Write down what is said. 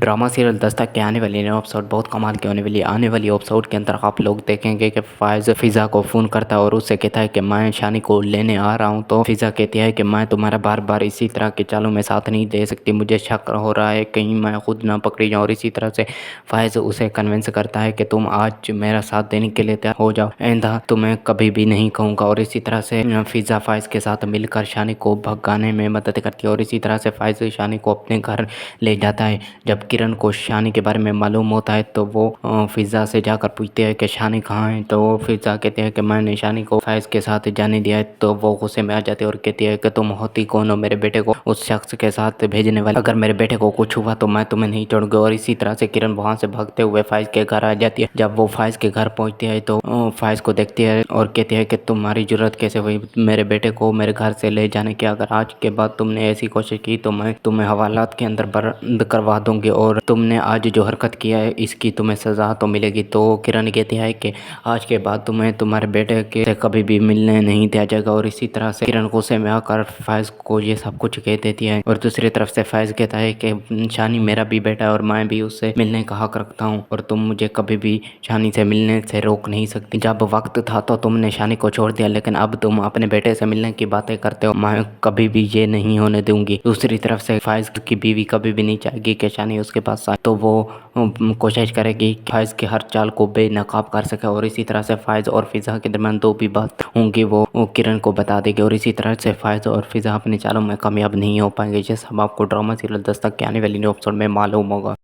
Drama serial Dastak के आने वाली नए एपिसोड बहुत कमाल के होने वाली है। आने वाली एपिसोड के अंदर आप लोग देखेंगे कि फायज फिज़ा को फ़ोन करता है और उससे कहता है कि मैं शानी को लेने आ रहा हूं। तो फिज़ा कहती है कि मैं तुम्हारा बार बार इसी तरह के चालों में साथ नहीं दे सकती, मुझे शक हो रहा है कहीं मैं खुद ना पकड़ी जाऊँ। और इसी तरह से फायज उसे कन्विंस करता है कि तुम आज मेरा साथ देने के लिए तैयार हो जाओ, आइंदा तुम्हें कभी भी नहीं कहूँगा। और इसी तरह से फिज़ा फायज के साथ मिलकर शानी को भगाने में मदद करती है। और इसी तरह से फायज शानी को अपने घर ले जाता है। जब किरण को शानी के बारे में मालूम होता है तो वो फिज़ा से जाकर पूछते हैं कि शानी कहाँ है। तो वो फिज़ा कहते हैं कि मैंने शानी को फायज के साथ जाने दिया है। तो वो गुस्से में आ जाती है और कहती है कि तुम होती कौन हो मेरे बेटे को उस शख्स के साथ भेजने वाले, अगर मेरे बेटे को कुछ हुआ तो मैं तुम्हें नहीं छोड़ूंगी। और इसी तरह से किरण वहाँ से भागते हुए फायज के घर आ जाती है। जब वो फायज के घर पहुँचती है तो फायज को देखती है और कहती है कि तुम्हारी जरूरत कैसे हुई मेरे बेटे को मेरे घर से ले जाने की, अगर आज के बाद तुमने ऐसी कोशिश की तो मैं तुम्हें हवालात के अंदर बंद करवा दूंगी और तुमने आज जो हरकत किया है इसकी तुम्हें सज़ा तो मिलेगी। तो किरण कहती है कि आज के बाद तुम्हें तुम्हारे बेटे के से कभी भी मिलने नहीं दिया जाएगा। और इसी तरह से किरण गुस्से में आकर फायज को ये सब कुछ कह देती है। और दूसरी तरफ से फायज कहता है कि शानी मेरा भी बेटा है और मैं भी उससे मिलने का हक रखता हूँ और तुम मुझे कभी भी शानी से मिलने से रोक नहीं सकती। जब वक्त था तो तुमने शानी को छोड़ दिया, लेकिन अब तुम अपने बेटे से मिलने की बातें करते हो, मैं कभी भी ये नहीं होने दूंगी। दूसरी तरफ से फायज की बीवी कभी भी नहीं चाहेगी कि शानी उसके पास आए, तो वो कोशिश करेगी कि फायज के हर चाल को बेनकाब कर सके। और इसी तरह से फायज और फिज़ा के दरमियान जो भी बात होंगी वो किरण को बता देगी। और इसी तरह से फायज और फिज़ा अपने चालों में कामयाब नहीं हो पाएंगे। ये सब आपको ड्रामा सीरियल दस्तक के आने वाली न्यू एपिसोड में मालूम होगा।